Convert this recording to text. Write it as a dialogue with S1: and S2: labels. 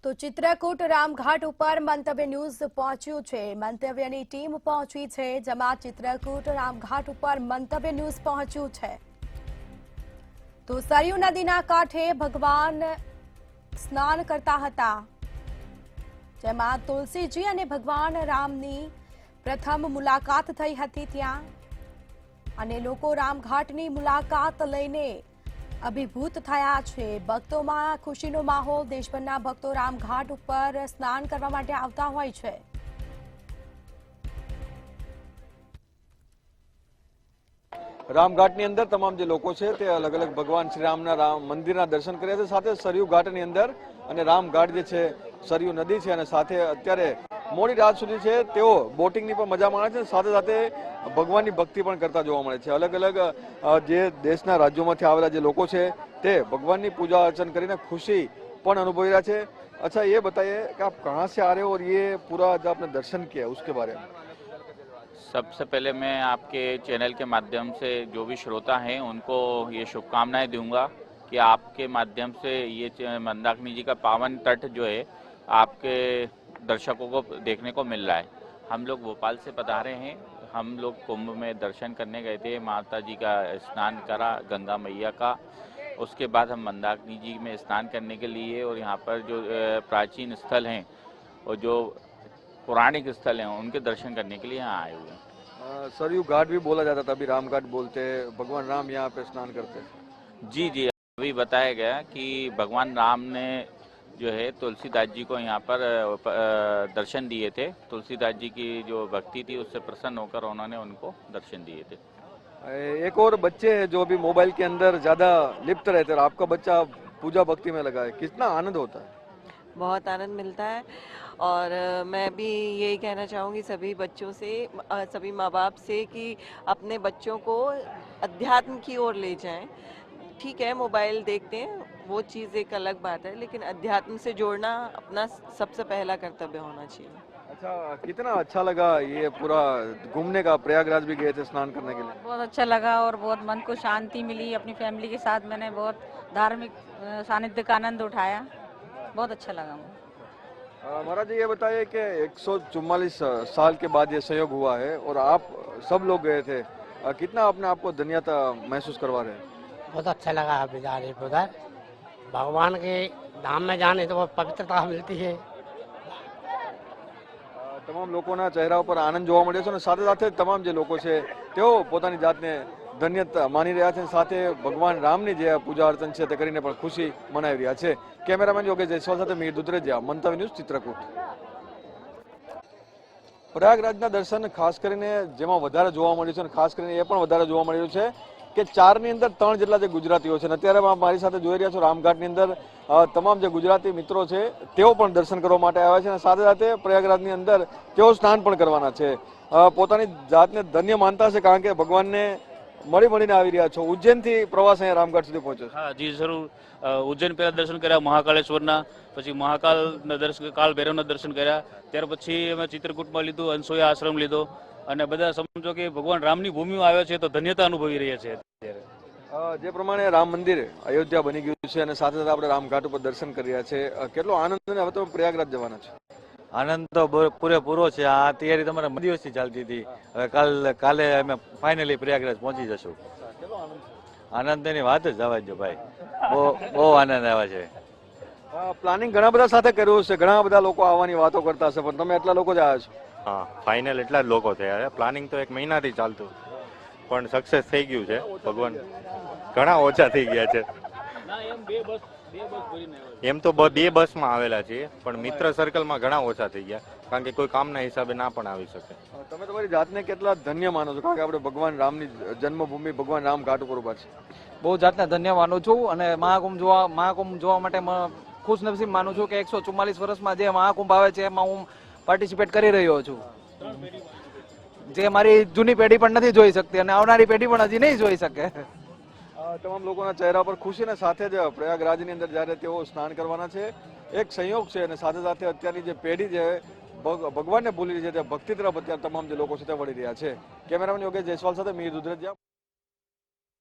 S1: તો ચિત્રકૂટ રામઘાટ ઉપર મંતવ્ય ન્યૂઝ પહોંચ્યું છે। મંતવ્યની ટીમ પહોંચી છે, જેમાં ચિત્રકૂટ રામઘાટ ઉપર મંતવ્ય ન્યૂઝ પહોંચ્યું છે। તો સરયુ નદીના કાંઠે ભગવાન સ્નાન કરતા હતા, જેમાં તુલસીજી અને ભગવાન રામની પ્રથમ મુલાકાત થઈ હતી ત્યાં, અને લોકો રામઘાટની મુલાકાત લઈને અભિભૂત થયા છે। ભક્તોમાં ખુશીનો માહોલ। દેશભરના ભક્તો રામઘાટ ઉપર સ્નાન કરવા માટે આવતા હોય છે।
S2: રામઘાટની અંદર તમામ જે લોકો છે તે અલગ અલગ ભગવાન શ્રી રામના મંદિરના દર્શન કર્યા છે, સાથે સરયુ ઘાટની અંદર અને રામઘાટ જે છે સરયુ નદી છે, અને સાથે અત્યારે મોડી રાત સુધી છે તેઓ બોટિંગની પણ મજા માણે છે, સાથે સાથે ભગવાનની ભક્તિ પણ કરતા જોવા મળે છે। અલગ અલગ જે દેશના રાજ્યોમાંથી આવેલા જે લોકો છે તે ભગવાનની પૂજા અર્ચન કરીને खुशी પણ અનુભવી રહ્યા છે। अच्छा, ये बताइए कि आप कहाँ से आ रहे हो और ये पूरा जो आपने दर्शन किया उसके बारे में।
S3: सबसे पहले मैं आपके चैनल के माध्यम से जो भी श्रोता हैं उनको ये शुभकामनाएं दूंगा कि आपके माध्यम से ये मंदाकिनी जी का पावन तट जो है आपके दर्शकों को देखने को मिल रहा है। हम लोग भोपाल से पधारे हैं। हम लोग कुंभ में दर्शन करने गए थे, माता जी का स्नान करा, गंगा मैया का। उसके बाद हम मंदाकिनी जी में स्नान करने के लिए और यहाँ पर जो प्राचीन स्थल हैं और जो पौराणिक स्थल हैं उनके दर्शन करने के लिए यहाँ आए हुए हैं।
S2: सरयू घाट भी बोला जाता था, अभी रामघाट बोलते हैं। भगवान राम यहाँ पे स्नान करते हैं।
S3: जी जी, अभी बताया गया कि भगवान राम ने जो है तुलसीदास जी को यहाँ पर दर्शन दिए थे। तुलसीदास जी की जो भक्ति थी उससे प्रसन्न होकर उन्होंने उनको दर्शन दिए थे।
S2: एक और बच्चे हैं जो अभी मोबाइल के अंदर ज्यादा लिप्त रहते हैं, आपका बच्चा पूजा भक्ति में लगा है, कितना आनंद होता है?
S4: बहुत आनंद मिलता है। और मैं भी यही कहना चाहूँगी सभी बच्चों से, सभी माँ बाप से कि अपने बच्चों को अध्यात्म की ओर ले जाएं। ठीक है, मोबाइल देखते हैं वो चीज़ एक अलग बात है, लेकिन अध्यात्म से जोड़ना अपना सबसे पहला कर्तव्य होना चाहिए।
S2: अच्छा, कितना अच्छा लगा ये पूरा घूमने का? प्रयागराज भी गए थे स्नान करने के लिए।
S5: बहुत अच्छा लगा और बहुत मन को शांति मिली। अपनी फैमिली के साथ मैंने बहुत धार्मिक सानिध्य का आनंद उठाया। बहुत अच्छा लगा मुझे।
S2: महाराज जी, ये बताइए कि 144 साल के बाद ये संयोग हुआ है और आप सब लोग गए थे, कितना अपने आप को धन्यता महसूस करवा रहे हैं?
S6: बहुत अच्छा लगा अभी जा रहे उधर भगवान के धाम में जाने तो बहुत पवित्रता मिलती है।
S2: તમામ લોકોના ચહેરા ઉપર આનંદ જોવા મળ્યો છે, અને સાથે સાથે તમામ જે લોકો છે તેઓ પોતાની જાતને ધન્યતા માની રહ્યા છે, સાથે ભગવાન રામની જે પૂજા અર્ચન છે તે કરીને પણ ખુશી મનાવી રહ્યા છે। કેમેરામેન યોગેશ જયસ્વાલ સાથે મીર દુધરેજા, મંતવ્ય ન્યૂઝ, ચિત્રકૂટ। પ્રયાગરાજના દર્શન ખાસ કરીને જેમાં વધારે જોવા મળ્યું છે, અને ખાસ કરીને એ પણ વધારે જોવા મળ્યું છે કે 4 ની અંદર 3 જેટલા જે ગુજરાતીઓ છે, અત્યારે મારી સાથે જોઈ રહ્યા છો રામઘાટની અંદર તમામ જે ગુજરાતી મિત્રો છે તેઓ પણ દર્શન કરવા માટે આવ્યા છે, અને સાથે સાથે પ્રયાગરાજની અંદર તેઓ સ્નાન પણ કરવાના છે। પોતાની જાતને ધન્ય માનતા છે, કારણ કે ભગવાનને મળીને આવી રહ્યા છો। ઉજ્જૈનથી પ્રવાસ અહીંયા રામઘાટ સુધી પહોંચ્યો છે।
S7: हाँ जी जरूर। उज्जैन पहला दर्शन કર્યા, મહાકાળેશ્વરના, પછી મહાકાલના દર્શન, કાલ ભૈરવના દર્શન કર્યા, ત્યાર પછી અમે ચિત્રકૂટમાં લીધું, અનસોયા આશ્રમ લીધો, અને બધા સમજો કે ભગવાન રામની ભૂમિમાં આવ્યા છે તો ધન્યતા અનુભવી રહ્યા છે અત્યારે।
S2: જે પ્રમાણે રામ મંદિર અયોધ્યા બની ગયું છે અને સાથે સાથે આપણે રામઘાટ ઉપર દર્શન કરી રહ્યા છે, કેટલો આનંદ! અને હવે તમે પ્રયાગરાજ જવાના છો?
S8: આનંદ તો પૂરેપૂરો છે। આ તૈયારી તમારે દિવસથી ચાલતી હતી, હવે કાલે અમે ફાઇનલી પ્રયાગરાજ પહોંચી જશું। આનંદ એની વાત જ જવા દો ભાઈ, બહુ આનંદ આવે છે।
S2: પ્લાનિંગ ઘણા બધા સાથે કર્યું છે, ઘણા બધા લોકો આવવાની વાતો કરતા હશે, પણ તમે એટલા લોકો જ આવ્યા છો?
S9: હા, ફાઇનલ એટલા જ લોકો થયા। પ્લાનિંગ તો 1 મહિનાથી ચાલતું, પણ સક્સેસ થઈ ગયું છે। ભગવાન ઘણા ઓછા થઈ ગયા છે। એમ તો 2 બસમાં આવેલા છીએ, પણ મિત્ર સર્કલમાં ઘણા ઓછા થઈ ગયા, કારણ કે કોઈ કામના હિસાબે ના પણ આવી શકે।
S2: તમે તમારી જાતને કેટલા ધન્ય માનો છો, કારણ કે આપણે ભગવાન રામની જન્મભૂમિ ભગવાન રામ ઘાટ ઉપર ઉભા છે?
S10: બહુ જાતને ધન્ય માનું છું, અને મહાકુંભ જોવા માટે ખુશનસીબ માનું છું કે 144 વર્ષમાં જે મહાકુંભ આવે છે એમાં હું પાર્ટિસિપેટ કરી રહ્યો છું, જે મારી જૂની પેઢી પણ નથી જોઈ શકતી અને આવનારી પેઢી પણ હજી નહીં જોઈ શકે।
S2: તમામ લોકોના ચહેરા પર ખુશીને સાથે જ પ્રયાગરાજની અંદર જ્યારે તેઓ સ્નાન કરવાના છે, એક સંયોગ છે, અને સાથે સાથે અત્યારની જે પેઢી છે ભગવાનને ભૂલી રહી છે, તે ભક્તિ તરફ અત્યારે તમામ જે લોકો છે તે વળી રહ્યા છે। કેમેરામેન યોગેશ જયસ્વાલ સાથે મીર દુધરેજા।